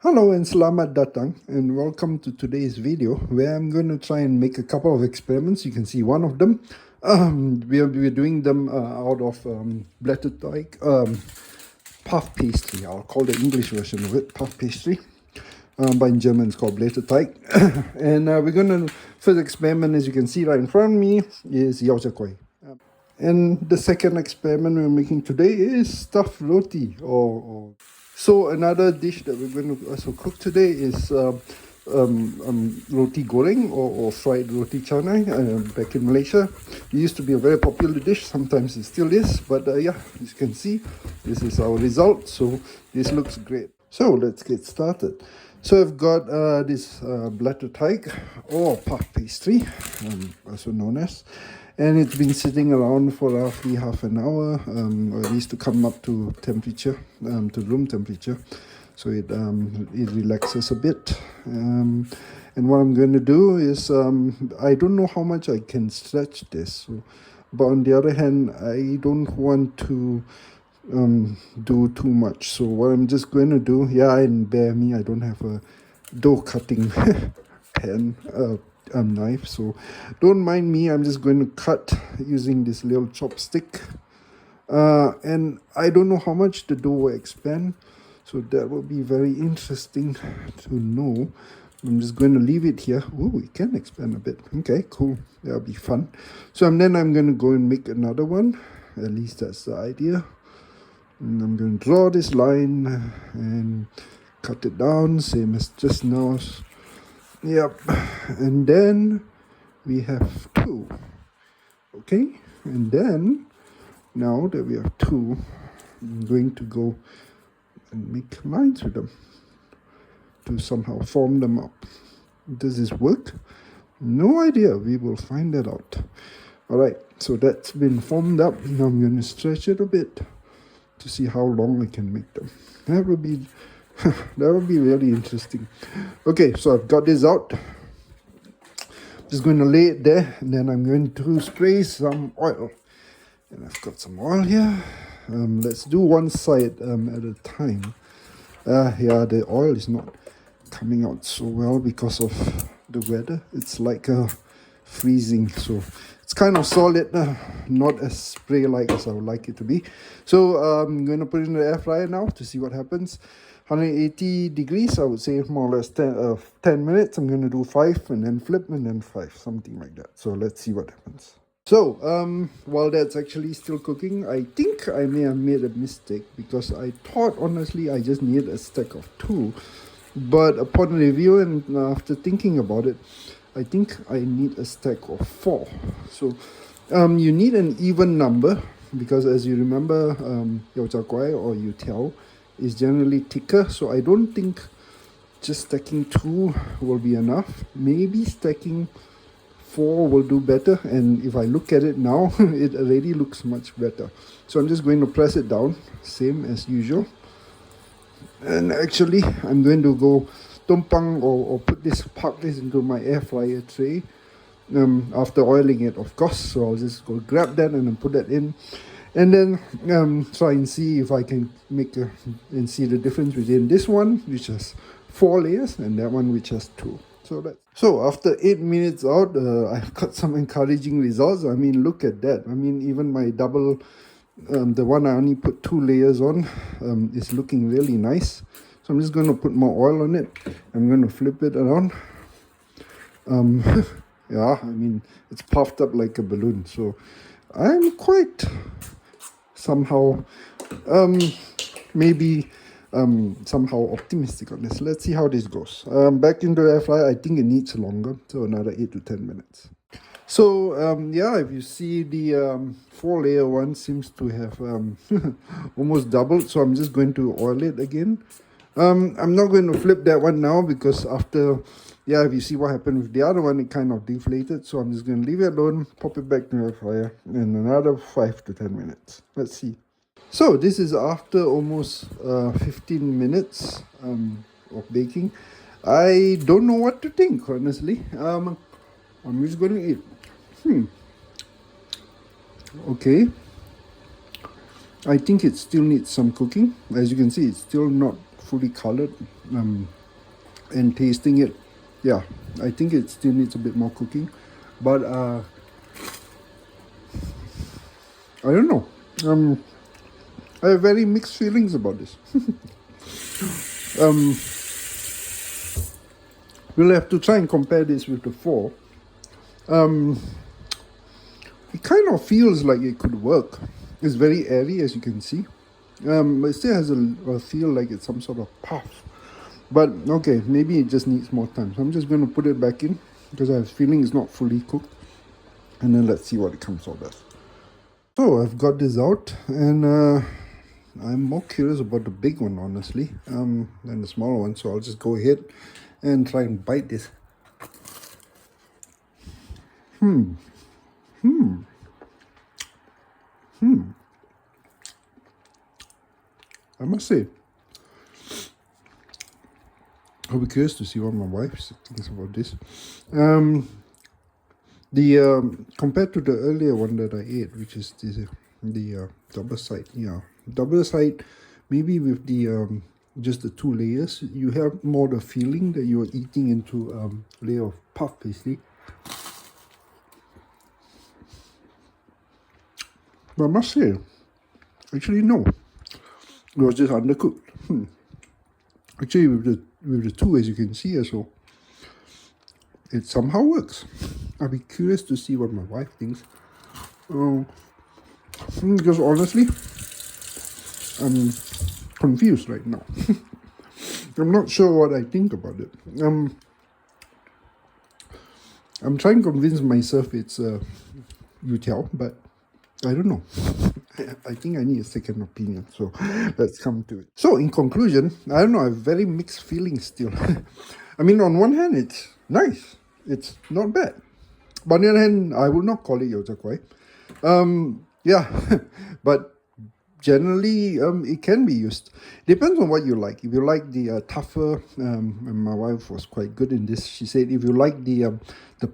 Hello and selamat datang and welcome to today's video where I'm going to try and make a couple of experiments. You can see one of them. We're doing them out of blätterteig puff pastry. I'll call the English version of it puff pastry. But in German it's called blätterteig. And we're going to, first experiment, as you can see right in front of me, is yutiao-style. And the second experiment we're making today is stuffed roti. So another dish that we're going to also cook today is roti goreng or fried roti canai. Back in Malaysia, it used to be a very popular dish. Sometimes it still is, but yeah, as you can see, this is our result. So this looks great. So let's get started. So I've got this blätterteig or puff pastry, also known as, and it's been sitting around for roughly half an hour, or at least to come up to temperature, to room temperature, so it relaxes a bit. And what I'm going to do is, I don't know how much I can stretch this, but on the other hand, I don't want to do too much. So what I'm just going to do, and bear me, I don't have a dough cutting pan knife, so don't mind me. I'm just going to cut using this little chopstick, and I don't know how much the dough will expand, so that will be very interesting to know. I'm just going to leave it here. Oh, it can expand a bit. Okay, cool. That'll be fun. So then I'm going to go and make another one. At least that's the idea. And I'm going to draw this line and cut it down, same as just now. Yep. And then we have two. Okay. And then, now that we have two, I'm going to go and make lines with them to somehow form them up. Does this work? No idea. We will find that out. Alright, so that's been formed up. Now I'm going to stretch it a bit to see how long I can make them. That would be really interesting. Okay, so I've got this out. Just going to lay it there, and then I'm going to spray some oil. And I've got some oil here. Let's do one side at a time. The oil is not coming out so well because of the weather. It's like freezing, so it's kind of solid, not as spray-like as I would like it to be. So I'm going to put it in the air fryer now to see what happens. 180 degrees, I would say more or less 10 minutes. I'm going to do 5 and then flip and then 5, something like that. So let's see what happens. So while that's actually still cooking, I think I may have made a mistake because I thought, honestly, I just needed a stack of 2. But upon review and after thinking about it, I think I need a stack of 4. So you need an even number because, as you remember, yutiao-style or yutiao is generally thicker. So I don't think just stacking 2 will be enough. Maybe stacking 4 will do better. And if I look at it now, it already looks much better. So I'm just going to press it down, same as usual. And actually, I'm going to go tumpang or park this into my air fryer tray after oiling it, of course. So I'll just go grab that and then put that in, and then try and see if I can make and see the difference between this one, which has 4 layers, and that one which has 2. So after 8 minutes out, I've got some encouraging results. I mean, look at that. I mean, even my double, the one I only put 2 layers on, is looking really nice. So I'm just going to put more oil on it. I'm going to flip it around. I mean, it's puffed up like a balloon. So I'm quite somehow, somehow optimistic on this. Let's see how this goes. Back into the air fryer, I think it needs longer. So another 8 to 10 minutes. So if you see the 4-layer one seems to have almost doubled. So I'm just going to oil it again. I'm not going to flip that one now because after, if you see what happened with the other one, it kind of deflated. So I'm just going to leave it alone, pop it back to the fire in another 5 to 10 minutes. Let's see. So this is after almost 15 minutes of baking. I don't know what to think, honestly. I'm just going to eat. Okay. I think it still needs some cooking. As you can see, it's still not fully colored. and tasting it, yeah, I think it still needs a bit more cooking, but I don't know. I have very mixed feelings about this. We'll have to try and compare this with the 4. It kind of feels like it could work. It's very airy, as you can see. It still has a feel like it's some sort of puff. But okay, maybe it just needs more time. So I'm just going to put it back in because I have a feeling it's not fully cooked. And then let's see what it comes out as. So I've got this out, and I'm more curious about the big one, honestly, than the smaller one. So I'll just go ahead and try and bite this. I must say, I'll be curious to see what my wife thinks about this. Compared to the earlier one that I ate, which is the double side, double side, maybe with the just the 2 layers, you have more the feeling that you are eating into a layer of puff pastry. But I must say, actually no, it was just undercooked. Actually, with the 2, as you can see as well, it somehow works. I'll be curious to see what my wife thinks. Because honestly, I'm confused right now. I'm not sure what I think about it. I'm trying to convince myself it's yutiao, but I don't know. I think I need a second opinion, so let's come to it. So in conclusion, I don't know, I have very mixed feelings still. I mean, on one hand, it's nice. It's not bad. But on the other hand, I will not call it yao-zha-kwai. But generally, it can be used. Depends on what you like. If you like the tougher, and my wife was quite good in this. She said if you like the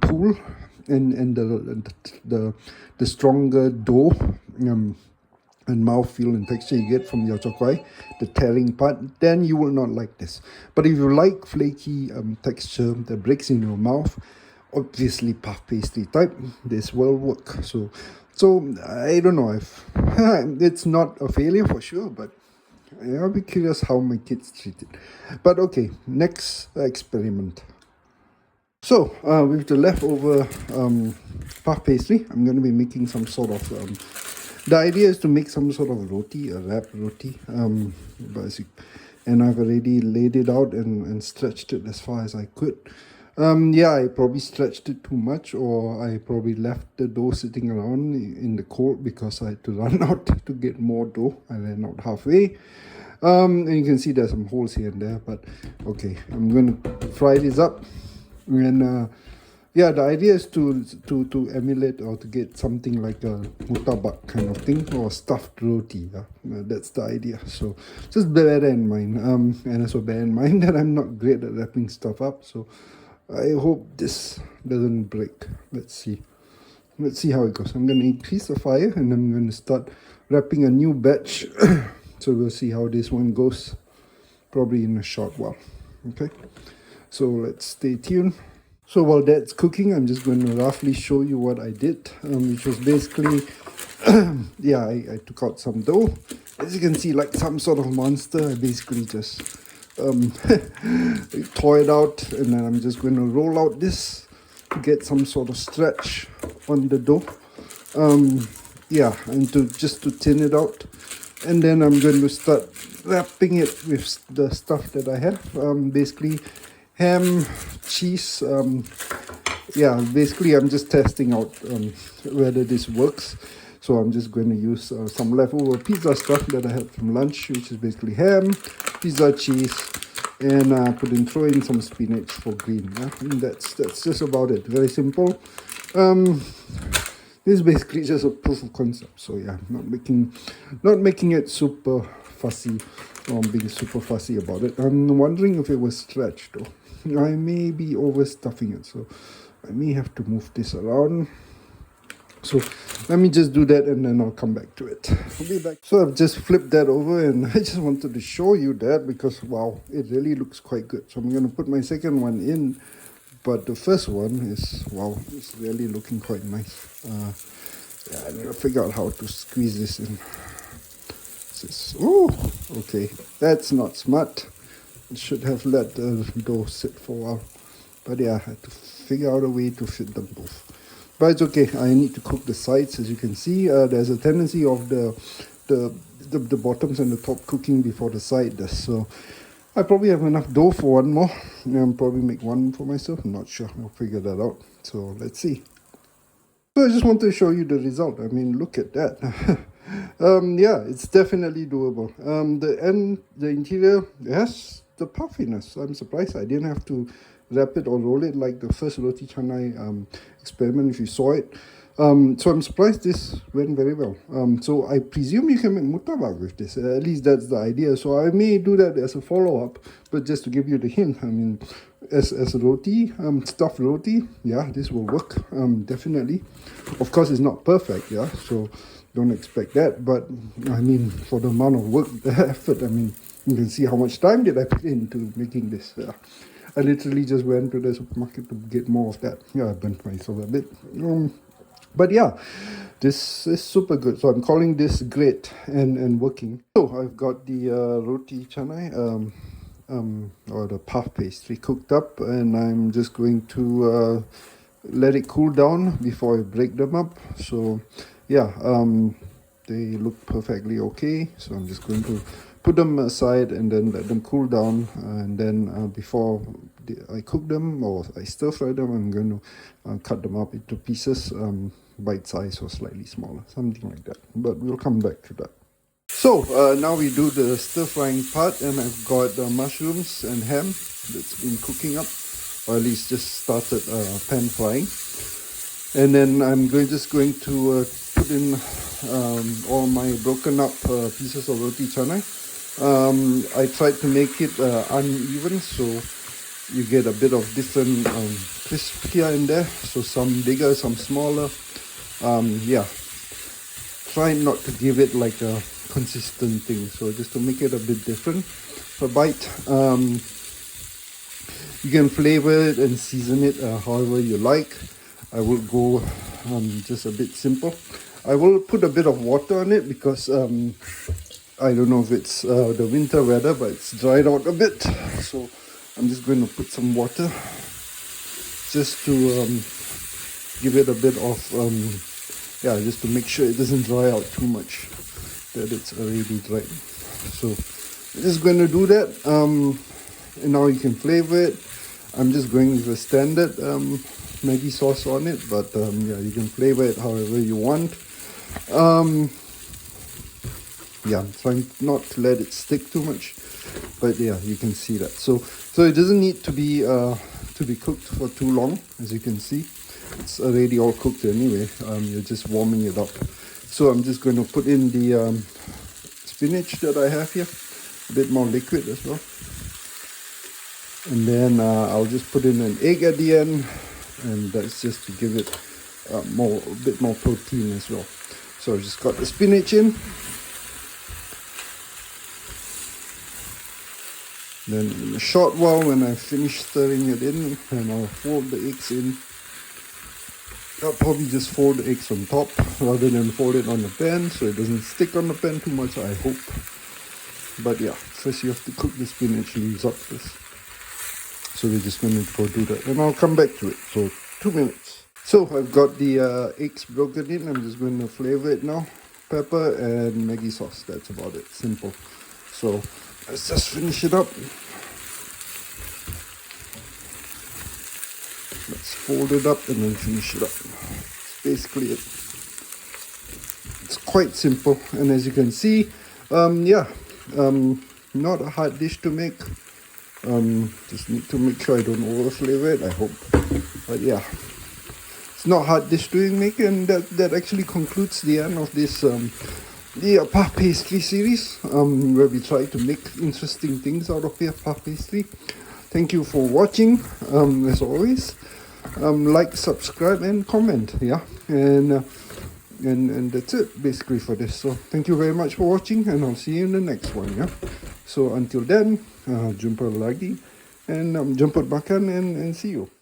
pull and the stronger dough and mouthfeel and texture you get from yao-zha-kwai, the telling part, then you will not like this. But if you like flaky texture that breaks in your mouth, obviously puff pastry type, this will work. So I don't know if it's not a failure for sure, but I'll be curious how my kids treat it. But okay, next experiment. So with the leftover puff pastry, I'm going to be making some sort of the idea is to make some sort of roti, a wrap roti, and I've already laid it out and stretched it as far as I could. I probably stretched it too much, or I probably left the dough sitting around in the cold because I had to run out to get more dough. I ran out halfway. And you can see there's some holes here and there, but okay, I'm going to fry this up. And the idea is to emulate or to get something like a murtabak kind of thing, or stuffed roti. That's the idea. So just bear that in mind. And also bear in mind that I'm not great at wrapping stuff up. So I hope this doesn't break. Let's see how it goes. I'm going to increase the fire and I'm going to start wrapping a new batch. So we'll see how this one goes, probably in a short while. Okay, so let's stay tuned. So while that's cooking, I'm just going to roughly show you what I did, which was basically, I took out some dough. As you can see, like some sort of monster, I basically just tore it out, and then I'm just going to roll out this to get some sort of stretch on the dough. And to thin it out. And then I'm going to start wrapping it with the stuff that I have, basically ham, cheese. Basically I'm just testing out whether this works. So I'm just going to use some leftover pizza stuff that I had from lunch, which is basically ham, pizza cheese, and throw in some spinach for green. And that's just about it. Very simple. This is basically just a proof of concept. So yeah, not making it super fussy, or being super fussy about it. I'm wondering if it was stretched though. I may be overstuffing it, so I may have to move this around. So let me just do that and then I'll come back to it. I'll be back. So I've just flipped that over and I just wanted to show you that because wow, it really looks quite good. So I'm going to put my second one in, but the first one is, wow, it's really looking quite nice. Yeah, I need to figure out how to squeeze this in. Oh, okay, that's not smart. I should have let the dough sit for a while. But yeah, I had to figure out a way to fit them both. But it's okay, I need to cook the sides. As you can see, there's a tendency of the bottoms and the top cooking before the side does. So I probably have enough dough for one more. I'll probably make one for myself. I'm not sure. I'll figure that out. So let's see. So I just want to show you the result. I mean, look at that. Yeah, it's definitely doable. The interior, yes, the puffiness. I'm surprised I didn't have to wrap it or roll it like the first roti canai experiment, if you saw it. So I'm surprised this went very well. So I presume you can make murtabak with this. At least that's the idea. So I may do that as a follow-up, but just to give you the hint, I mean, as a roti, stuffed roti, yeah, this will work, definitely. Of course, it's not perfect, yeah, so don't expect that. But I mean, for the amount of work, the effort, I mean, you can see how much time did I put into making this. I literally just went to the supermarket to get more of that. Yeah, I burnt myself a bit. But yeah, this is super good. So I'm calling this great and working. So I've got the roti canai, or the puff pastry cooked up, and I'm just going to let it cool down before I break them up. So yeah, they look perfectly okay. So I'm just going to put them aside and then let them cool down, and then before I cook them or I stir fry them, I'm going to cut them up into pieces, bite size or slightly smaller, something like that. But we'll come back to that. So now we do the stir frying part, and I've got mushrooms and ham that's been cooking up, or at least just started pan frying. And then I'm just going to put in all my broken up pieces of roti canai. I tried to make it uneven, so you get a bit of different crisp here and there. So some bigger, some smaller. Yeah, try not to give it like a consistent thing. So just to make it a bit different per bite. You can flavor it and season it however you like. I will go just a bit simple. I will put a bit of water on it because I don't know if it's the winter weather, but it's dried out a bit. So I'm just going to put some water just to give it a bit of, yeah, just to make sure it doesn't dry out too much, that it's already dried. So I'm just going to do that. And now you can flavor it. I'm just going with a standard Maggi sauce on it, but yeah, you can flavor it however you want. Yeah, I'm trying not to let it stick too much, but yeah, you can see that. So it doesn't need to be cooked for too long. As you can see, it's already all cooked anyway. You're just warming it up. So I'm just going to put in the spinach that I have here, a bit more liquid as well, and then I'll just put in an egg at the end, and that's just to give it a bit more protein as well. So I've just got the spinach in. Then in a short while, when I finish stirring it in, and I'll fold the eggs in. I'll probably just fold the eggs on top rather than fold it on the pan, so it doesn't stick on the pan too much, I hope. But yeah, first you have to cook the spinach leaves up first. So we're just going to go do that, and I'll come back to it. So 2 minutes. So I've got the eggs broken in. I'm just going to flavor it now. Pepper and Maggi sauce. That's about it. Simple. So let's just finish it up. Let's fold it up and then finish it up. That's basically it. It's quite simple, and as you can see, yeah, not a hard dish to make. Just need to make sure I don't over flavor it, I hope. But yeah, it's not hard dish to make, and that actually concludes the end of this the puff pastry series, where we try to make interesting things out of puff pastry. Thank you for watching. As always, like, subscribe and comment, yeah, and And that's it basically for this. So thank you very much for watching, and I'll see you in the next one. Yeah, so until then, jumpa lagi, and jemput makan, and see you.